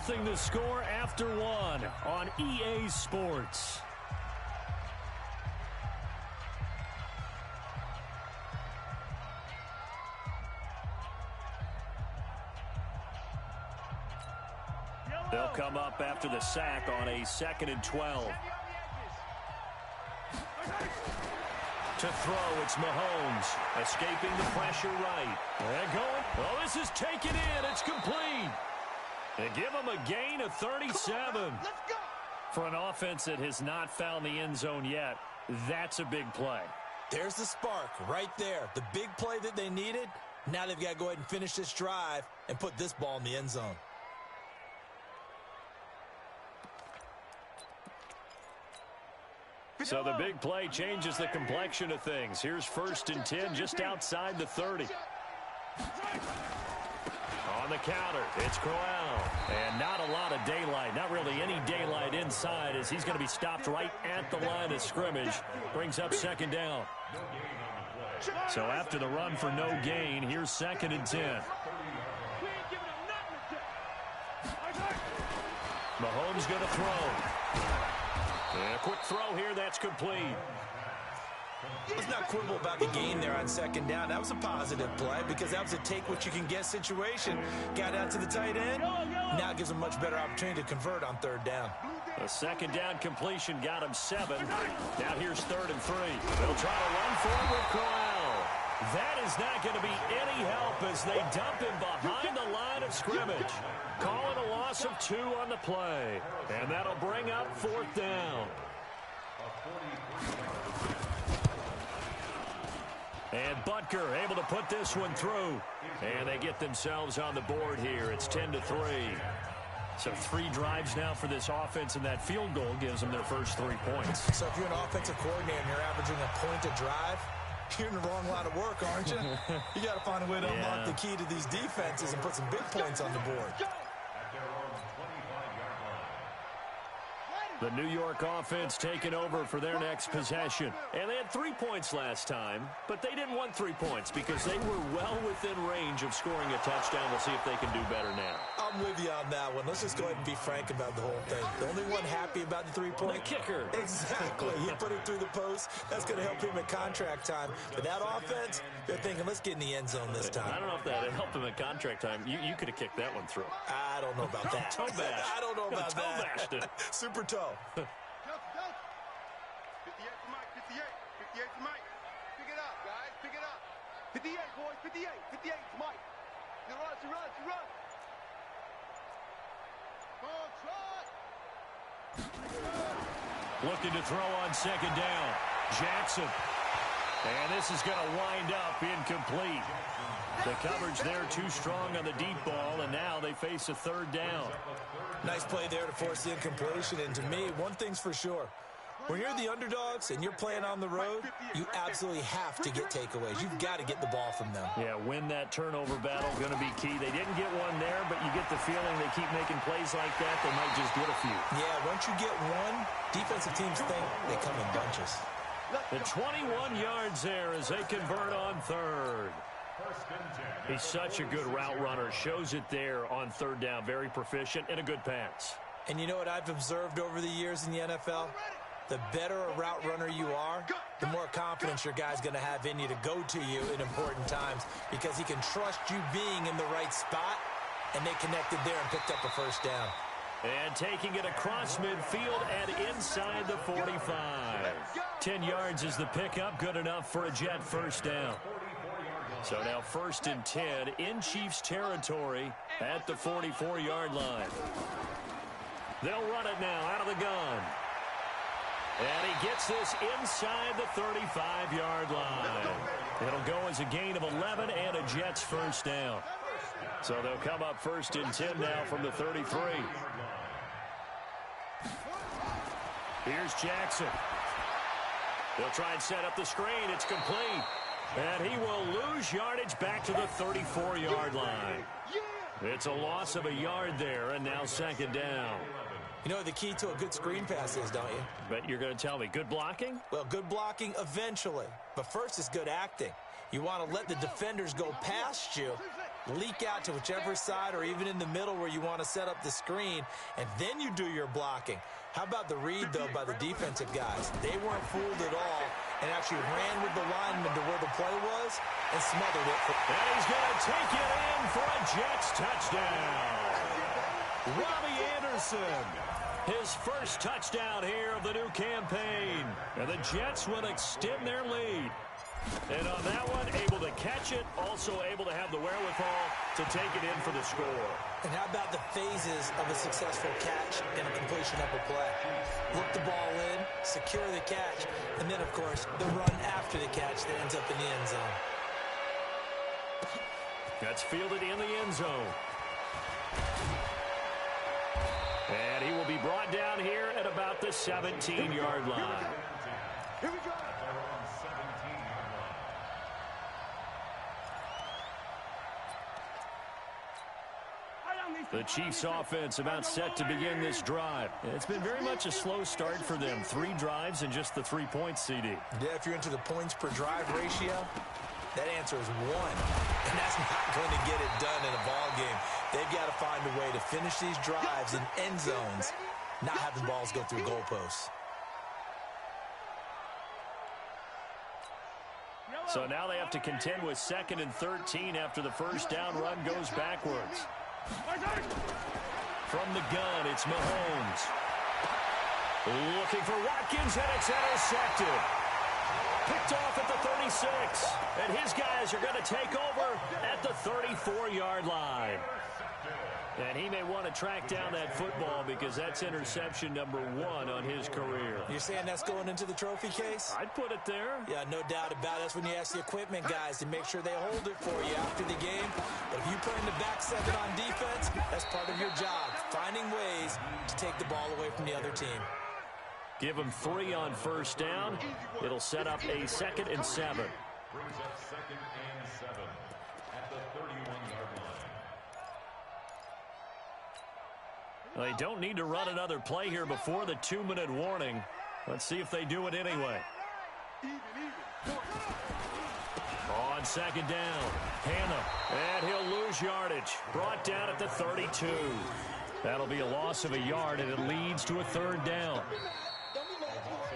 0-0 the score after one on EA Sports. They'll come up after the sack on a 2nd and 12. To throw, it's Mahomes. Escaping the pressure right. And going. Oh, this is taken in. It's complete. They give him a gain of 37. Let's go. For an offense that has not found the end zone yet, that's a big play. There's the spark right there. The big play that they needed. Now they've got to go ahead and finish this drive and put this ball in the end zone. So the big play changes the complexion of things. Here's 1st and 10 just outside the 30. On the counter, it's Crowell. And not a lot of daylight, not really any daylight inside as he's going to be stopped right at the line of scrimmage. Brings up 2nd down. So after the run for no gain, here's 2nd and 10. Mahomes going to throw. And a quick throw here, that's complete. Let's not quibble about the gain there on 2nd down. That was a positive play because that was a take-what-you-can-get situation. Got out to the tight end. Now it gives him a much better opportunity to convert on 3rd down. The 2nd down completion got him 7. Now here's 3rd and 3. They'll try to run for it with Crowell. That is not going to be any help as they dump him behind the line of scrimmage. Call it a loss of 2 on the play. And that'll bring up 4th down. And Butker able to put this one through. And they get themselves on the board here. It's 10-3. So 3 drives now for this offense, and that field goal gives them their first 3 points. So if you're an offensive coordinator and you're averaging a point a drive, you're in the wrong line of work, aren't you? You got to find a way to unlock the key to these defenses and put some big points on the board. The New York offense taking over for their next possession. And they had 3 points last time, but they didn't want 3 points because they were well within range of scoring a touchdown. We'll see if they can do better now. I'm with you on that one. Let's just go ahead and be frank about the whole thing. The only one happy about the 3-point. The kicker. Exactly. He put it through the post. That's going to help him at contract time. But that offense, they're thinking, let's get in the end zone this time. I don't know if that helped him at contract time. You could have kicked that one through. I don't know about that. Toe bash. I don't know about toe that. bashed it. Super toe. 58 to Mike, 58. 58 to Mike. Pick it up, guys. Pick it up. 58, boys. 58. 58 to Mike. To run, to run, to run. Come on, try. Looking to throw on 2nd down. Jackson. And this is going to wind up incomplete. The coverage there too strong on the deep ball, and now they face a 3rd down. Nice play there to force the incompletion. And to me, one thing's for sure. When you're the underdogs and you're playing on the road, you absolutely have to get takeaways. You've got to get the ball from them. Yeah, win that turnover battle, going to be key. They didn't get one there, but you get the feeling they keep making plays like that, they might just get a few. Yeah, once you get one, defensive teams think they come in bunches. The 21 yards there as they convert on 3rd. He's such a good route runner. Shows it there on 3rd down. Very proficient and a good pass. And you know what I've observed over the years in the NFL? The better a route runner you are, the more confidence your guy's going to have in you to go to you in important times because he can trust you being in the right spot, and they connected there and picked up a 1st down. And taking it across midfield and inside the 45. 10 yards is the pickup. Good enough for a Jet 1st down. So now 1st and 10 in Chiefs territory at the 44-yard line. They'll run it now out of the gun. And he gets this inside the 35-yard line. It'll go as a gain of 11 and a Jets 1st down. So they'll come up 1st and 10 now from the 33. Here's Jackson. They'll try and set up the screen. It's complete. And he will lose yardage back to the 34-yard line. It's a loss of a yard there, and now 2nd down. You know what the key to a good screen pass is, don't you? Bet you're going to tell me. Good blocking? Well, good blocking eventually. But first is good acting. You want to let the defenders go past you. leak out to whichever side or even in the middle where you want to set up the screen, and then you do your blocking. How about the read, though, by the defensive guys? They weren't fooled at all and actually ran with the lineman to where the play was and smothered it. And he's going to take it in for a Jets touchdown. Robbie Anderson, his first touchdown here of the new campaign. And the Jets will extend their lead. And on that one, able to catch it, also able to have the wherewithal to take it in for the score. And how about the phases of a successful catch and a completion of a play? Look the ball in, secure the catch, and then, of course, the run after the catch that ends up in the end zone. That's fielded in the end zone. And he will be brought down here at about the 17-yard line. Here we go. The Chiefs offense about set to begin this drive. It's been very much a slow start for them. 3 drives and just the 3 points, CD. Yeah, if you're into the points per drive ratio, that answer is 1. And that's not going to get it done in a ball game. They've got to find a way to finish these drives in end zones, not having balls go through goalposts. So now they have to contend with 2nd and 13 after the first down run goes backwards. From the gun, it's Mahomes. Looking for Watkins, and it's intercepted. Picked off at the 36. And his guys are going to take over at the 34-yard line. And he may want to track down that football because that's interception number 1 on his career. You're saying that's going into the trophy case? I'd put it there. Yeah, no doubt about it. That's when you ask the equipment guys to make sure they hold it for you after the game. But if you play in the back 7 on defense, that's part of your job, finding ways to take the ball away from the other team. Give him 3 on first down. It'll set up a 2nd and 7. Brings up 2nd and 7 at the 31-yard line. They don't need to run another play here before the 2-minute warning. Let's see if they do it anyway. On 2nd down, Hannah, and he'll lose yardage. Brought down at the 32. That'll be a loss of a yard, and it leads to a 3rd down.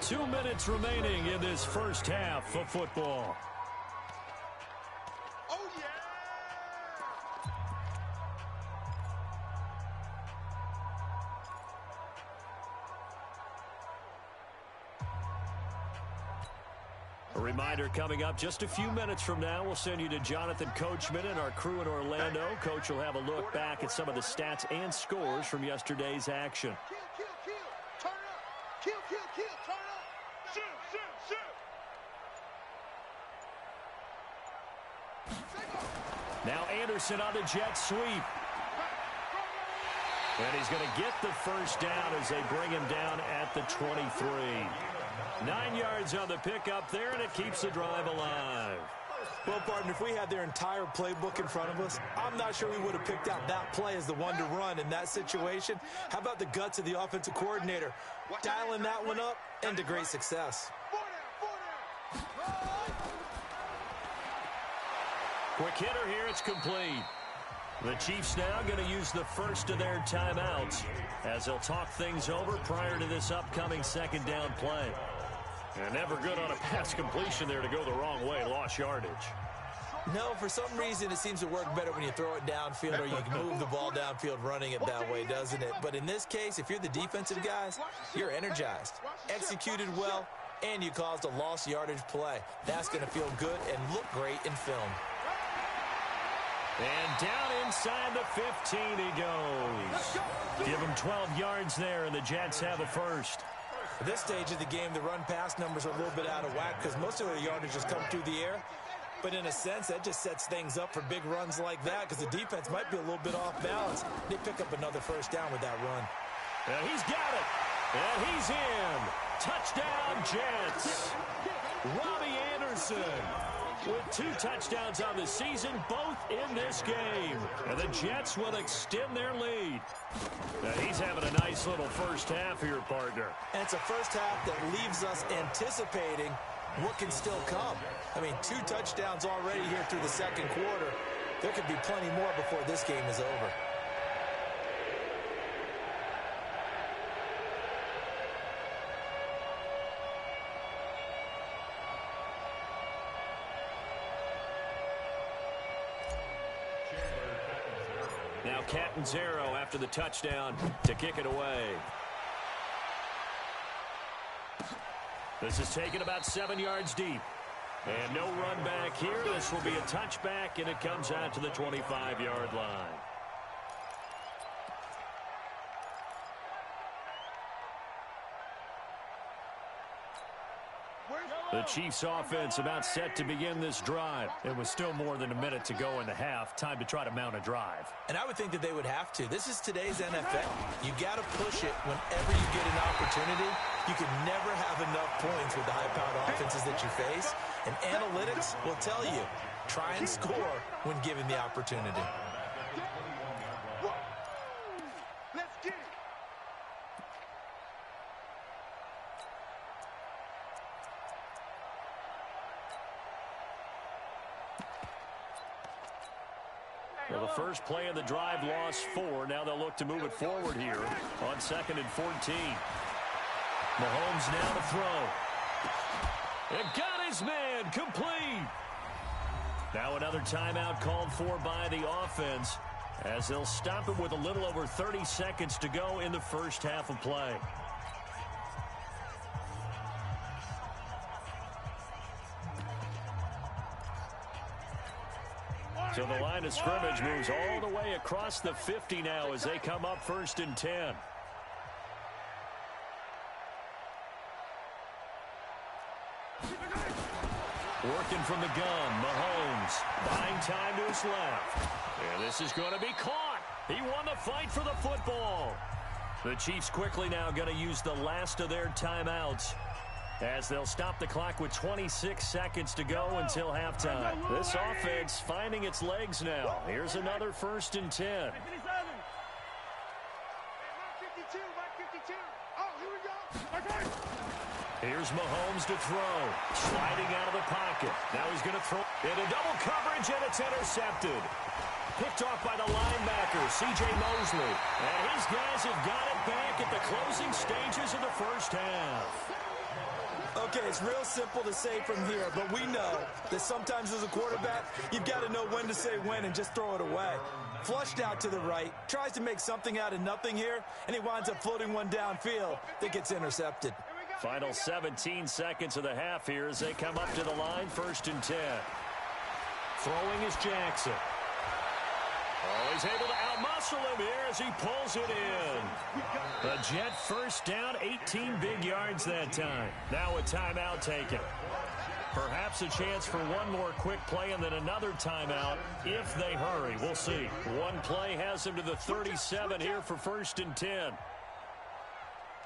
2 minutes remaining in this first half of football. A reminder coming up just a few minutes from now, we'll send you to Jonathan Coachman and our crew in Orlando. Coach will have a look back at some of the stats and scores from yesterday's action. Turn up. Kill, turn up. Shoot. Now Anderson on the jet sweep. And he's going to get the first down as they bring him down at the 23. 9 yards on the pickup there, and it keeps the drive alive. Well, partner, if we had their entire playbook in front of us, I'm not sure we would have picked out that play as the one to run in that situation. How about the guts of the offensive coordinator? Dialing that one up into great success. Quick hitter here, it's complete. The Chiefs now going to use the first of their timeouts as they'll talk things over prior to this upcoming 2nd down play. And never good on a pass completion there to go the wrong way. Lost yardage. No, for some reason it seems to work better when you throw it downfield or you can move the ball downfield running it that way, doesn't it? But in this case, if you're the defensive guys, you're energized, executed well, and you caused a lost yardage play. That's going to feel good and look great in film. And down inside the 15 he goes. Give him 12 yards there, and the Jets have a first. At this stage of the game, the run-pass numbers are a little bit out of whack because most of the yardage has come through the air. But in a sense, that just sets things up for big runs like that because the defense might be a little bit off balance. They pick up another first down with that run. And he's got it. And he's in. Touchdown, Jets. Robbie Anderson with 2 touchdowns on the season, both in this game. And the Jets will extend their lead. And he's having a nice little first half here, partner. And it's a first half that leaves us anticipating what can still come. I mean, 2 touchdowns already here through the 2nd quarter. There could be plenty more before this game is over. Now Catanzaro after the touchdown to kick it away. This is taken about 7 yards deep. And no run back here. This will be a touchback, and it comes out to the 25-yard line. The Chiefs offense about set to begin this drive. It was still more than a minute to go in the half. Time to try to mount a drive. And I would think that they would have to. This is today's NFL. You got to push it whenever you get an opportunity. You can never have enough points with the high-powered offenses that you face. And analytics will tell you, try and score when given the opportunity. Let's get it. Well, the first play of the drive lost 4. Now they'll look to move it forward here on 2nd and 14. Mahomes now to throw. It got his man complete. Now another timeout called for by the offense as they'll stop it with a little over 30 seconds to go in the first half of play. So the line of scrimmage moves all the way across the 50 now as they come up 1st and 10. Working from the gun, Mahomes buying time to his left. And this is going to be caught. He won the fight for the football. The Chiefs quickly now going to use the last of their timeouts as they'll stop the clock with 26 seconds to go until halftime. This offense finding its legs now. Here's another 1st and 10. Here's Mahomes to throw. Sliding out of the pocket. Now he's going to throw into double coverage, and it's intercepted. Picked off by the linebacker, C.J. Mosley. And his guys have got it back at the closing stages of the first half. Okay, it's real simple to say from here, but we know that sometimes as a quarterback, you've got to know when to say when and just throw it away. Flushed out to the right, tries to make something out of nothing here, and he winds up floating one downfield that gets intercepted. Final 17 seconds of the half here as they come up to the line, 1st and 10. Throwing is Jackson. Oh, he's able to outmuscle him here as he pulls it in. The Jet first down, 18 big yards that time. Now a timeout taken. Perhaps a chance for one more quick play and then another timeout if they hurry. We'll see. One play has him to the 37 here for 1st and 10.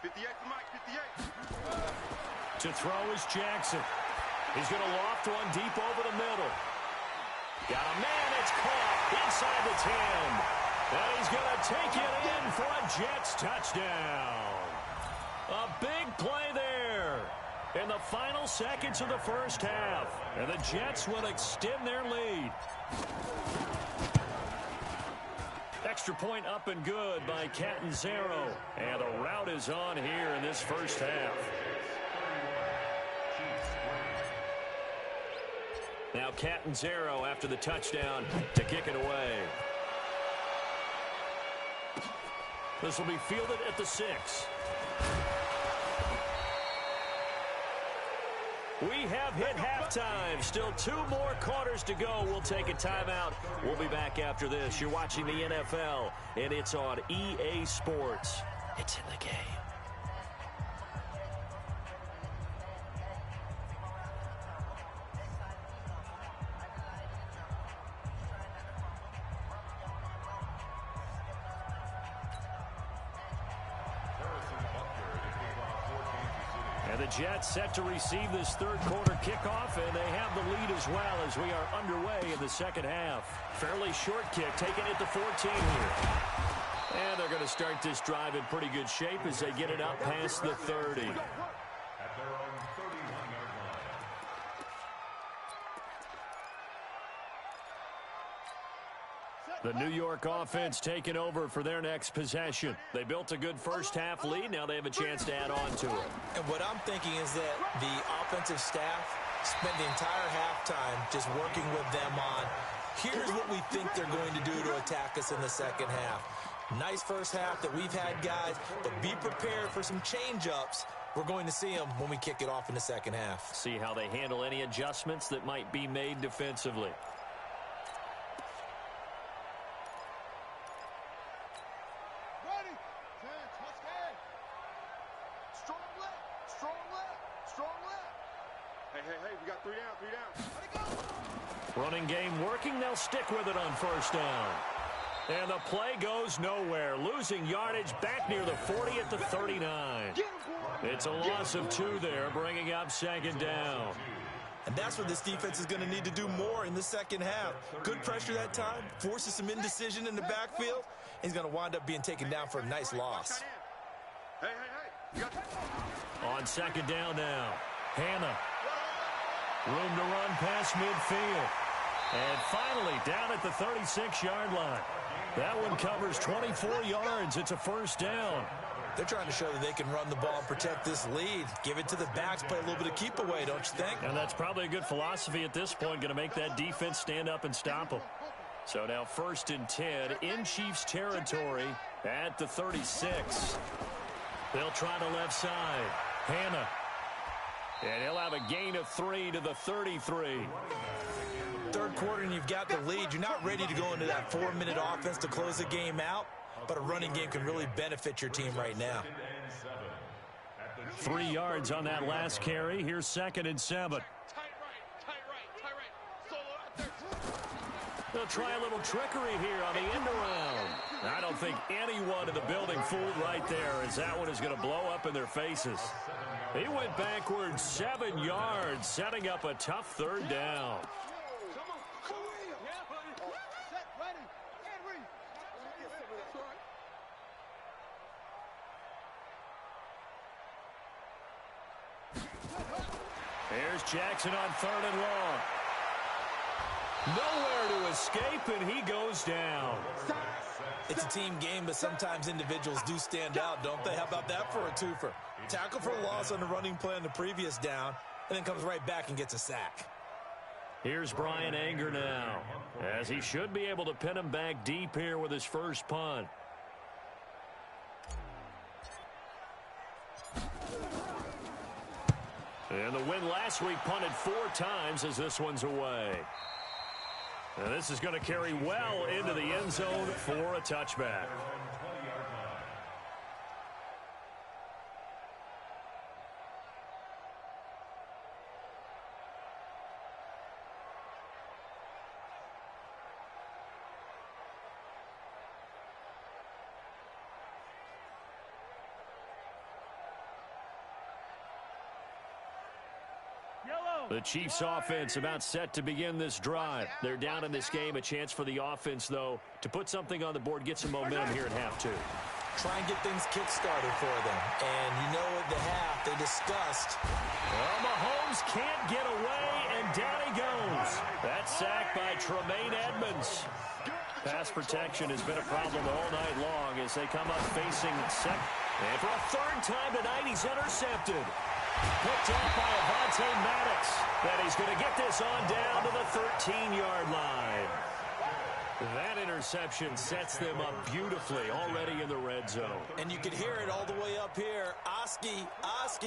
58 to Mike, 58. To throw is Jackson. He's going to loft one deep over the middle. Got a man, it's caught inside the 10. And he's going to take it in for a Jets touchdown. A big play there in the final seconds of the first half. And the Jets will extend their lead. Extra point up and good by Catanzaro. And the route is on here in this first half. Now Catanzaro after the touchdown to kick it away. This will be fielded at the 6. We have hit halftime. Still 2 more quarters to go. We'll take a timeout. We'll be back after this. You're watching the NFL, and it's on EA Sports. It's in the game. And the Jets set to receive this third quarter kickoff, and they have the lead as well as we are underway in the second half. Fairly short kick, taking it to 14 here. And they're going to start this drive in pretty good shape as they get it up past the 30. At their own 31-yard line. The New York offense taking over for their next possession. They built a good first-half lead. Now they have a chance to add on to it. And what I'm thinking is that the offensive staff spent the entire halftime just working with them on, here's what we think they're going to do to attack us in the second half. Nice first half that we've had, guys, but be prepared for some change-ups. We're going to see them when we kick it off in the second half. See how they handle any adjustments that might be made defensively. Hey, we got three down. Running game working. They'll stick with it on first down. And the play goes nowhere. Losing yardage back near the 40 at the 39. It's a loss of 2 there, bringing up second down. And that's what this defense is going to need to do more in the second half. Good pressure that time, forces some indecision in the backfield. He's going to wind up being taken down for a nice loss. Hey. On second down now, Hannah. Room to run past midfield. And finally, down at the 36-yard line. That one covers 24 yards. It's a first down. They're trying to show that they can run the ball and protect this lead. Give it to the backs, play a little bit of keep away, don't you think? And that's probably a good philosophy at this point, going to make that defense stand up and stop them. So now 1st and 10 in Chiefs territory at the 36. They'll try the left side. Hannah. And he'll have a gain of 3 to the 33. Third quarter and you've got the lead. You're not ready to go into that 4-minute offense to close the game out, but a running game can really benefit your team right now. 3 yards on that last carry. Here's 2nd and 7. They'll try a little trickery here on the end around. I don't think anyone in the building fooled right there, as that one is going to blow up in their faces. He went backwards 7 yards, setting up a tough 3rd down. Here's Jackson on 3rd and long. Nowhere to escape, and he goes down. It's a team game, but sometimes individuals do stand out, don't they? How about that for a twofer? Tackle for a loss on the running play on the previous down, and then comes right back and gets a sack. Here's Brian Anger now, as he should be able to pin him back deep here with his first punt. And the win last week punted 4 times as this one's away. And this is going to carry well into the end zone for a touchback. The Chiefs offense about set to begin this drive. They're down in this game. A chance for the offense, though, to put something on the board, get some momentum here at half 2. Try and get things kick-started for them. And you know at the half, they discussed. Well, Mahomes can't get away, and down he goes. That sack by Tremaine Edmonds. Pass protection has been a problem all night long as they come up facing second. And for a 3rd time tonight, he's intercepted. Picked off by Avonte Maddox. That he's going to get this on down to the 13-yard line. That interception sets them up beautifully already in the red zone. And you can hear it all the way up here. Oski,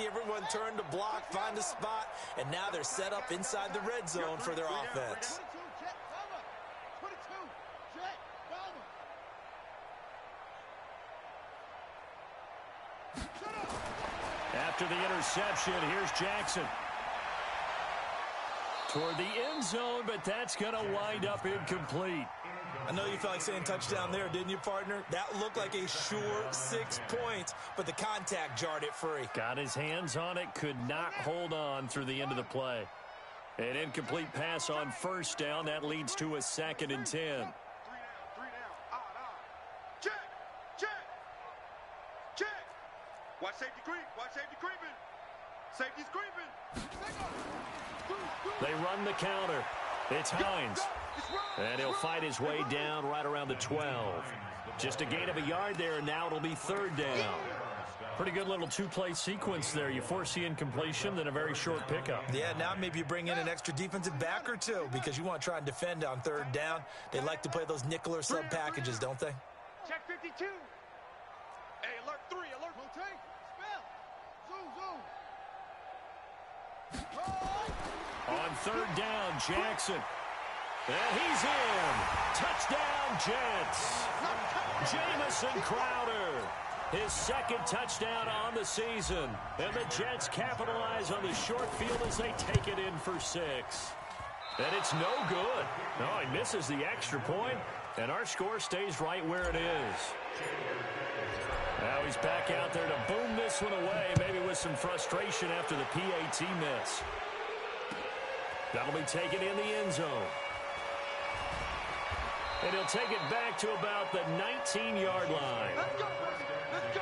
everyone turned to block, find a spot, and now they're set up inside the red zone for their offense. After the interception, here's Jackson. Toward the end zone, but that's going to wind up incomplete. I know you felt like saying touchdown there, didn't you, partner? That looked like a sure 6 points, but the contact jarred it free. Got his hands on it, could not hold on through the end of the play. An incomplete pass on first down. That leads to a 2nd and 10. 3 down. Check. Watch safety creep. Watch safety creeping. Safety's creeping. They run the counter. It's Hines. And he'll fight his way down right around the 12. Just a gain of a yard there, and now it'll be third down. Pretty good little two-play sequence there. You force the incompletion, then a very short pickup. Yeah, now maybe you bring in an extra defensive back or two because you want to try and defend on third down. They like to play those nickel or sub packages, don't they? Check 52. Hey, alert 3, alert. Rotate. Spell. Zoom. On third down, Jackson. And he's in. Touchdown, Jets. Jamison Crowder. His second touchdown on the season. And the Jets capitalize on the short field as they take it in for 6. And it's no good. No, he misses the extra point, and our score stays right where it is. Now he's back out there to boom this one away, maybe with some frustration after the PAT miss. That'll be taken in the end zone. And he'll take it back to about the 19-yard line. Let's go. Let's go.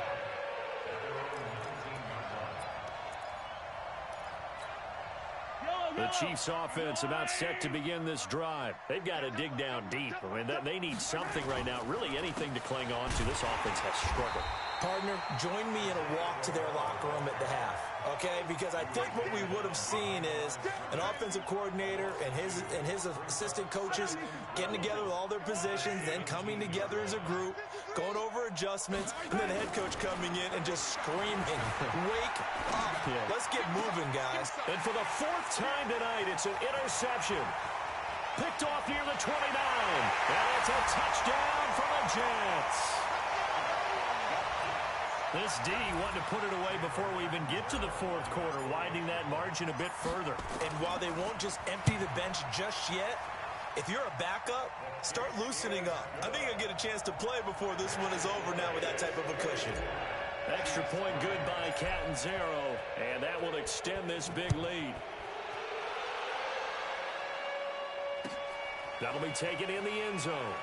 The Chiefs offense about set to begin this drive. They've got to dig down deep. I mean, they need something right now, really anything to cling on to. This offense has struggled. Partner, join me in a walk to their locker room at the half, okay? Because I think what we would have seen is an offensive coordinator and his assistant coaches getting together with all their positions, then coming together as a group, going over adjustments, and then the head coach coming in and just screaming, wake up. Yeah. Let's get moving, guys. And for the 4th time tonight, it's an interception. Picked off near the 29. And it's a touchdown for the Jets. This D wanted to put it away before we even get to the 4th quarter, widening that margin a bit further. And while they won't just empty the bench just yet, if you're a backup, start loosening up. I think you'll get a chance to play before this one is over now with that type of a cushion. Extra point good by Catanzaro, and that will extend this big lead. That'll be taken in the end zone.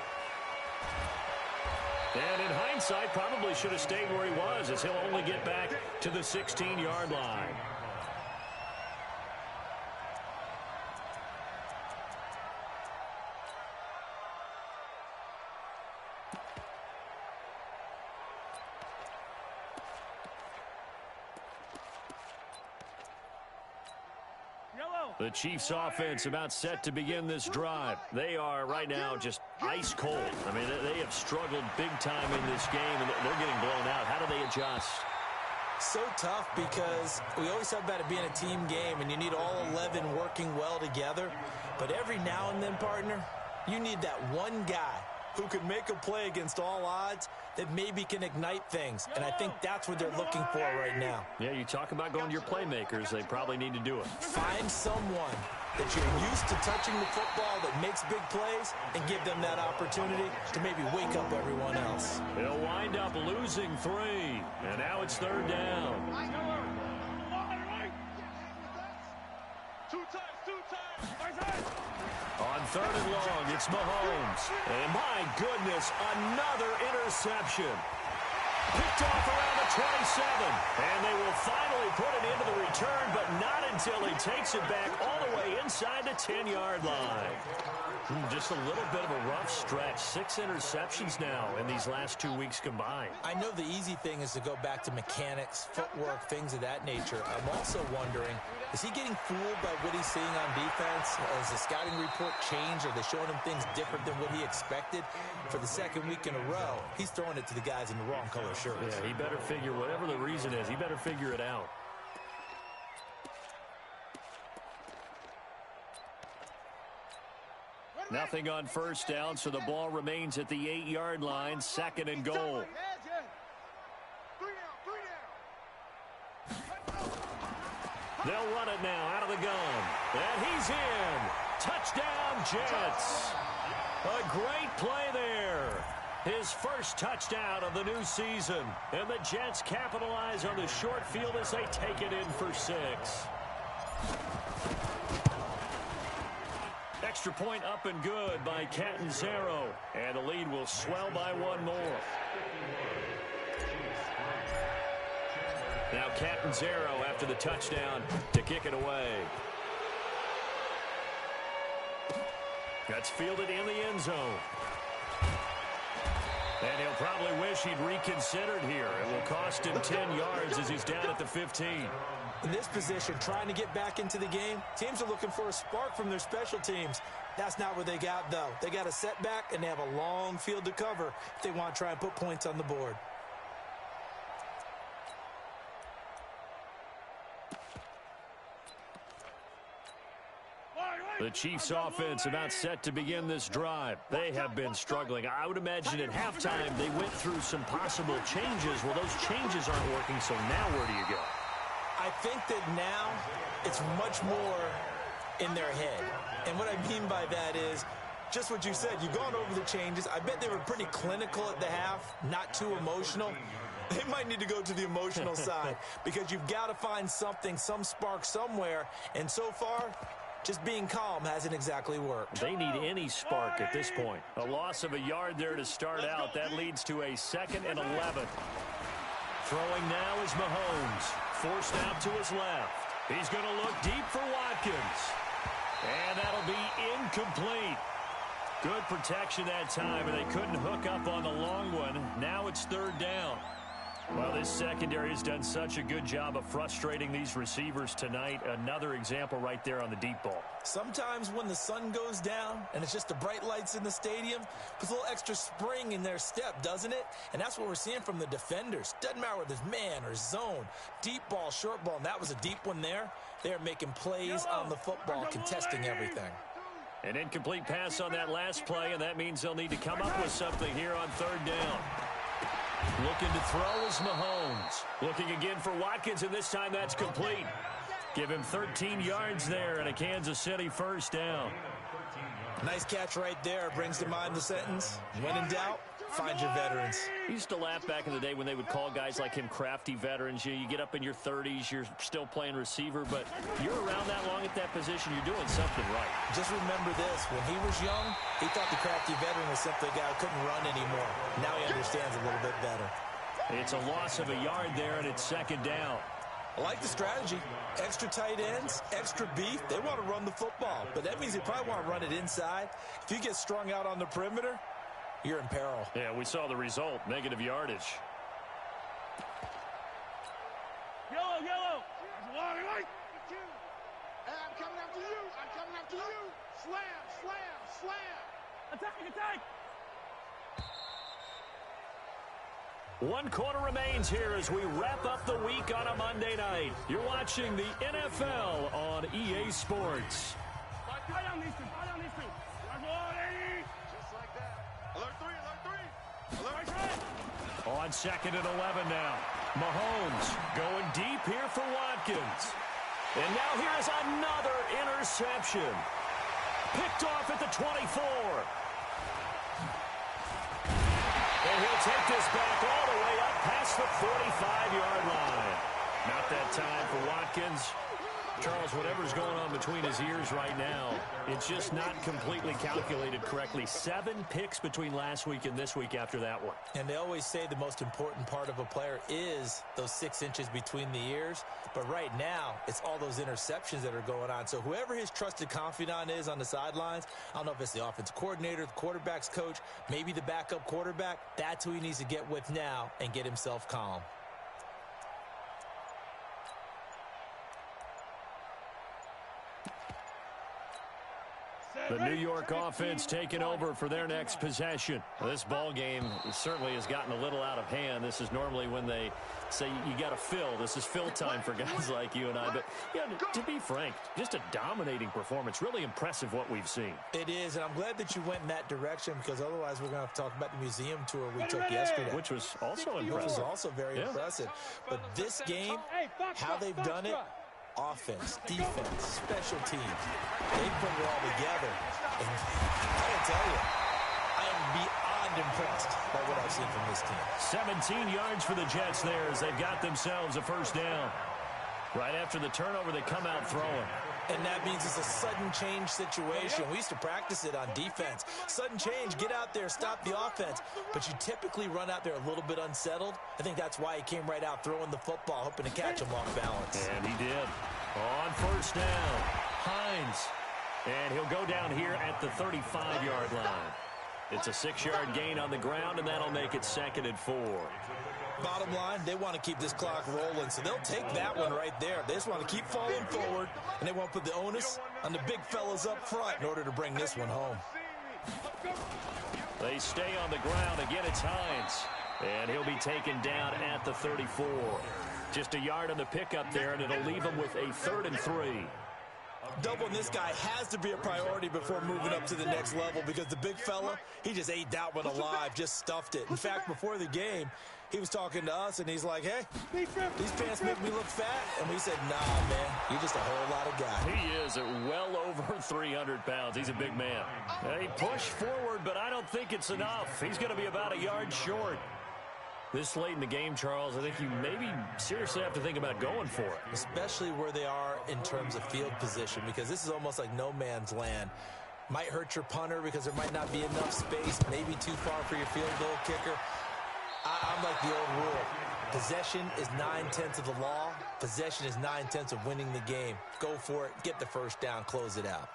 And in hindsight, probably should have stayed where he was, as he'll only get back to the 16-yard line. The Chiefs offense about set to begin this drive. They are right now just ice cold. I mean, they have struggled big time in this game, and they're getting blown out. How do they adjust? So tough because we always talk about it being a team game, and you need all 11 working well together. But every now and then, partner, you need that one guy who can make a play against all odds that maybe can ignite things. And I think that's what they're looking for right now. Yeah, you talk about going to your playmakers. They probably need to do it. Find someone that you're used to touching the football that makes big plays and give them that opportunity to maybe wake up everyone else. They'll wind up losing 3. And now it's third down. Two times. On third and long, it's Mahomes. And my goodness, another interception. Picked off around the 27. And they will finally put it into the return, but not until he takes it back all the way inside the 10-yard line. Just a little bit of a rough stretch. 6 interceptions now in these last 2 weeks combined. I know the easy thing is to go back to mechanics, footwork, things of that nature. I'm also wondering, is he getting fooled by what he's seeing on defense? Has the scouting report changed? Are they showing him things different than what he expected? For the second week in a row, he's throwing it to the guys in the wrong color shirts. Yeah, he better figure, whatever the reason is, he better figure it out. Nothing on first down, so the ball remains at the 8-yard line, 2nd and goal. They'll run it now out of the gun. And he's in. Touchdown, Jets. A great play there. His first touchdown of the new season. And the Jets capitalize on the short field as they take it in for 6. Extra point up and good by Catanzaro. And the lead will swell by 1 more. Now Catanzaro after the touchdown to kick it away. That's fielded in the end zone. And he'll probably wish he'd reconsidered here. It will cost him 10 yards as he's down at the 15. In this position, trying to get back into the game, teams are looking for a spark from their special teams. That's not what they got, though. They got a setback, and they have a long field to cover if they want to try and put points on the board. The Chiefs offense about set to begin this drive. They have been struggling. I would imagine at halftime they went through some possible changes. Well, those changes aren't working, so now where do you go? I think that now it's much more in their head. And what I mean by that is just what you said. You've gone over the changes. I bet they were pretty clinical at the half, not too emotional. They might need to go to the emotional side because you've got to find something, some spark somewhere. And so far, just being calm hasn't exactly worked. They need any spark at this point. A loss of a yard there to start out. That leads to a 2nd and 11. Throwing now is Mahomes. Forced out to his left. He's going to look deep for Watkins. And that'll be incomplete. Good protection that time, and they couldn't hook up on the long one. Now it's 3rd down. Well, this secondary has done such a good job of frustrating these receivers tonight. Another example right there on the deep ball. Sometimes when the sun goes down and it's just the bright lights in the stadium, puts a little extra spring in their step, doesn't it? And that's what we're seeing from the defenders. Doesn't matter whether it's man or zone, deep ball, short ball, and that was a deep one there. They're making plays on the football, contesting everything. An incomplete pass on that last play, and that means they'll need to come up with something here on 3rd down. Looking to throw is Mahomes. Looking again for Watkins, and this time that's complete. Give him 13 yards there and a Kansas City 1st down. Nice catch right there. Brings to mind the sentence, when in doubt, find your veterans. I used to laugh back in the day when they would call guys like him crafty veterans. You get up in your 30s, you're still playing receiver, but you're around that long at that position, you're doing something right. Just remember this, when he was young, he thought the crafty veteran was simply a guy who couldn't run anymore. Now he understands a little bit better. It's a loss of a yard there, and it's 2nd down. I like the strategy. Extra tight ends, extra beef. They want to run the football, but that means they probably want to run it inside. If you get strung out on the perimeter, you're in peril. Yeah, we saw the result, negative yardage. Yellow, yellow. I'm coming after you. I'm coming after you. Slam, slam, slam. Attack, attack. 1 quarter remains here as we wrap up the week on a Monday night. You're watching the NFL on EA Sports. Fire down these two. Fire down these two. Just like that. Alert 3, alert 3. Alert 3. On 2nd and 11 now. Mahomes going deep here for Watkins. And now here's another interception. Picked off at the 24. And he'll take this back all the way up past the 45-yard line. Not that time for Watkins. Charles, whatever's going on between his ears right now, it's just not completely calculated correctly. 7 picks between last week and this week after that one. And they always say the most important part of a player is those 6 inches between the ears. But right now, it's all those interceptions that are going on. So whoever his trusted confidant is on the sidelines, I don't know if it's the offensive coordinator, the quarterback's coach, maybe the backup quarterback, that's who he needs to get with now and get himself calm. The New York offense taking over for their next possession. This ball game certainly has gotten a little out of hand. This is normally when they say you got to fill. This is fill time for guys like you and I. But yeah, to be frank, just a dominating performance. Really impressive what we've seen. It is, and I'm glad that you went in that direction because otherwise we're going to have to talk about the museum tour we took yesterday. Which was also impressive. Which was also very impressive. But this game, how they've done it, offense, defense, special teams, they put it all together. And I gotta tell you, I am beyond impressed by what I've seen from this team. 17 yards for the Jets there as they've got themselves a 1st down. Right after the turnover, they come out throwing. And that means it's a sudden change situation. We used to practice it on defense. Sudden change, get out there, stop the offense. But you typically run out there a little bit unsettled. I think that's why he came right out throwing the football, hoping to catch him off balance. And he did. On 1st down, Hines. And he'll go down here at the 35-yard line. It's a 6-yard gain on the ground, and that'll make it 2nd and 4. Bottom line, they want to keep this clock rolling, so they'll take that one right there. They just want to keep falling forward, and they won't put the onus on the big fellas up front in order to bring this one home. They stay on the ground. Again, it's Hines. And he'll be taken down at the 34. Just a yard on the pickup there, and it'll leave him with a 3rd and 3. Doubling this guy has to be a priority before moving up to the next level because the big fella, he just ate that one alive, just stuffed it. In fact, before the game, he was talking to us, and he's like, hey, these pants make me look fat. And we said, nah, man, you're just a whole lot of guy. He is at well over 300 pounds. He's a big man. He pushed forward, but I don't think it's enough. He's going to be about a yard short. This late in the game, Charles, I think you maybe seriously have to think about going for it. Especially where they are in terms of field position, because this is almost like no man's land. Might hurt your punter because there might not be enough space, maybe too far for your field goal kicker. I'm like the old rule. Possession is 9/10 of the law. Possession is 9/10 of winning the game. Go for it, get the first down, close it out.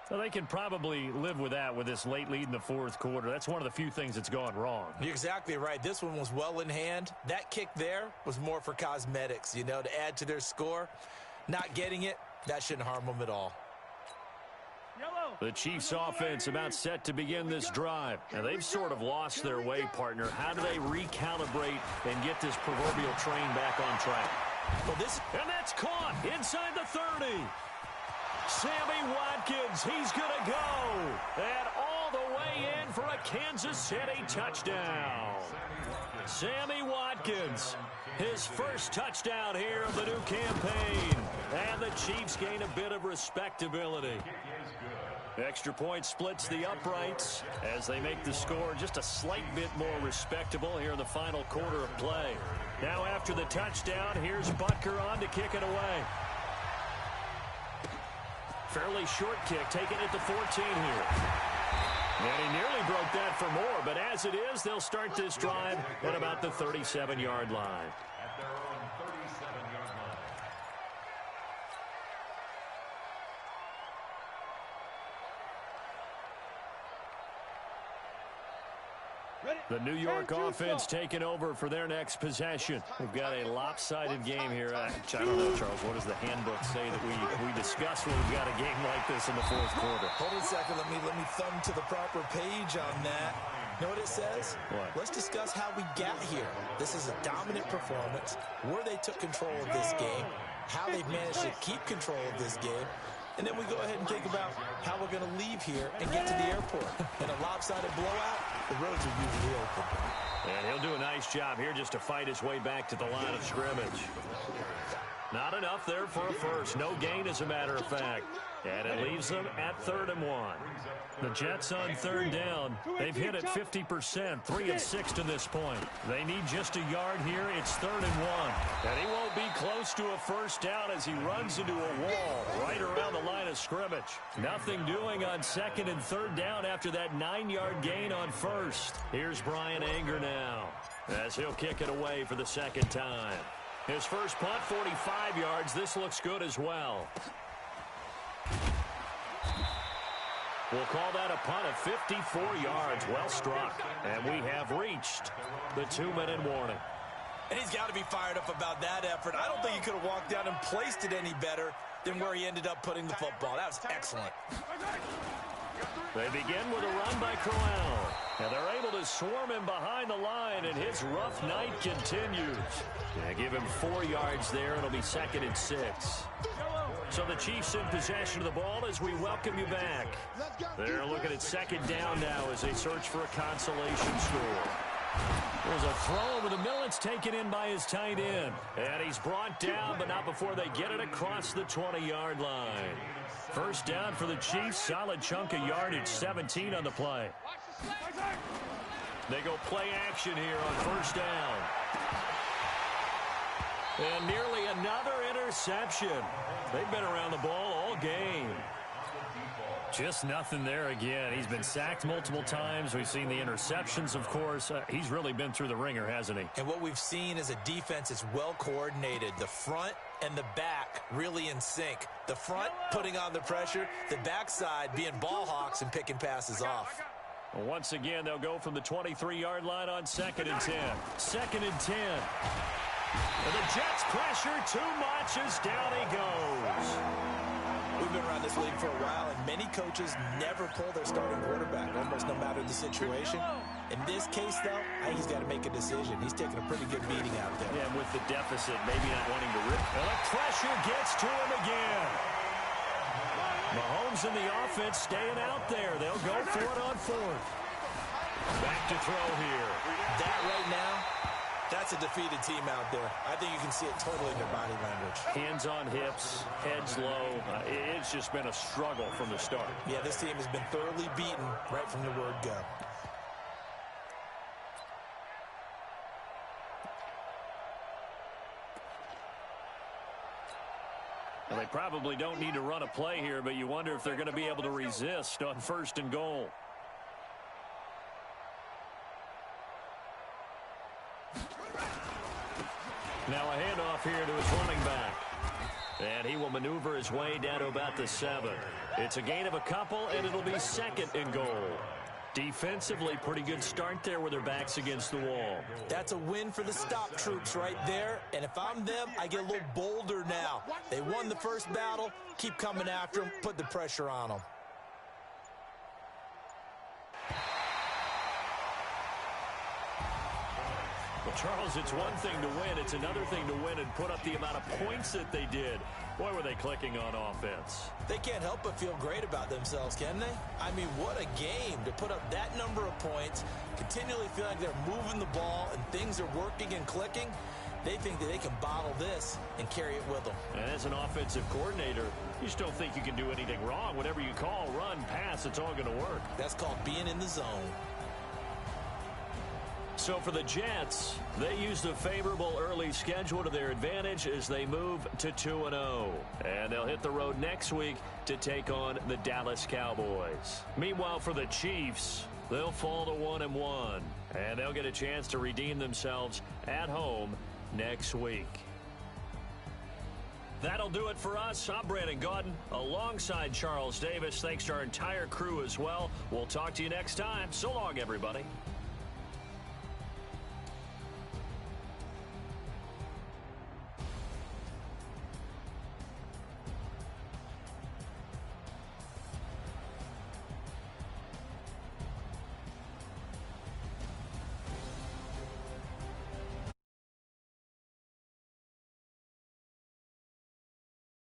Well, they can probably live with that with this late lead in the 4th quarter. That's one of the few things that's gone wrong. You're exactly right. This one was well in hand. That kick there was more for cosmetics, you know, to add to their score. Not getting it, that shouldn't harm them at all. The Chiefs offense about set to begin this drive. Now, they've sort of lost their way, partner. How do they recalibrate and get this proverbial train back on track? Well, and that's caught inside the 30. Sammy Watkins, he's going to go. And all the way in for a Kansas City touchdown. Sammy Watkins, his first touchdown here of the new campaign. And the Chiefs gain a bit of respectability. Extra point splits the uprights as they make the score just a slight bit more respectable here in the final quarter of play. Now after the touchdown, here's Butker on to kick it away. Fairly short kick, taken at the 14 here. And he nearly broke that for more, but as it is, they'll start this drive at about the 37-yard line. At their own 37-yard line. The New York offense taking over for their next possession. We've got a lopsided game here. I don't know, Charles, what does the handbook say that we discuss when we've got a game like this in the 4th quarter? Hold on a second. Let me thumb to the proper page on that. You know what it says? What? Let's discuss how we got here. This is a dominant performance, where they took control of this game, how they've managed to keep control of this game, and then we go ahead and think about how we're going to leave here and get to the airport. In a lopsided blowout, the roads are usually open. And he'll do a nice job here just to fight his way back to the line of scrimmage. Not enough there for a first. No gain, as a matter of fact. And it leaves them at 3rd and 1. The Jets on 3rd down. They've hit it 50%, 3 of 6 to this point. They need just a yard here. It's 3rd and 1. And he won't be close to a first down as he runs into a wall right around the line of scrimmage. Nothing doing on 2nd and 3rd down after that 9-yard gain on 1st. Here's Brian Anger now as he'll kick it away for the 2nd time. His first punt, 45 yards. This looks good as well. We'll call that a punt of 54 yards. Well struck. And we have reached the 2-minute warning. And he's got to be fired up about that effort. I don't think he could have walked down and placed it any better than where he ended up putting the football. That was excellent. They begin with a run by Crowell. And they're able to swarm him behind the line, and his rough night continues. Give him 4 yards there. It'll be 2nd and 6. So the Chiefs in possession of the ball as we welcome you back. They're looking at 2nd down now as they search for a consolation score. There's a throw over the middle. It's taken in by his tight end. And he's brought down, but not before they get it across the 20-yard line. First down for the Chiefs. Solid chunk of yardage, 17 on the play. They go play action here on first down. And nearly another interception. They've been around the ball all game. Just nothing there again. He's been sacked multiple times. We've seen the interceptions, of course. He's really been through the ringer, hasn't he? And what we've seen is a defense that's well coordinated. The front and the back really in sync. The front putting on the pressure, the backside being ball hawks and picking passes off. Well, once again, they'll go from the 23-yard line on 2nd and 10. 2nd and 10. And the Jets pressure too much as down he goes. We've been around this league for a while, and many coaches never pull their starting quarterback, almost no matter the situation. In this case, though, I think he's got to make a decision. He's taking a pretty good beating out there. Yeah, with the deficit, maybe not wanting to rip. And the pressure gets to him again. Mahomes and the offense staying out there. They'll go for it on 4th. Back to throw here. That right now, that's a defeated team out there. I think you can see it totally in their body language. Hands on hips, heads low. It's just been a struggle from the start. Yeah, this team has been thoroughly beaten right from the word go. Well, they probably don't need to run a play here, but you wonder if they're going to be able to resist on 1st and goal. Now a handoff here to his running back. And he will maneuver his way down to about the 7. It's a gain of a couple, and it'll be 2nd and goal. Defensively, pretty good start there with their backs against the wall. That's a win for the stop troops right there. And if I'm them, I get a little bolder now. They won the first battle. Keep coming after them. Put the pressure on them. Well, Charles, it's one thing to win. It's another thing to win and put up the amount of points that they did. Boy, were they clicking on offense. They can't help but feel great about themselves, can they? I mean, what a game to put up that number of points, continually feel like they're moving the ball and things are working and clicking. They think that they can bottle this and carry it with them. And as an offensive coordinator, you just don't think you can do anything wrong. Whatever you call, run, pass, it's all going to work. That's called being in the zone. So for the Jets, they used a favorable early schedule to their advantage as they move to 2-0. And they'll hit the road next week to take on the Dallas Cowboys. Meanwhile, for the Chiefs, they'll fall to 1-1. And they'll get a chance to redeem themselves at home next week. That'll do it for us. I'm Brandon Gaudin alongside Charles Davis. Thanks to our entire crew as well. We'll talk to you next time. So long, everybody.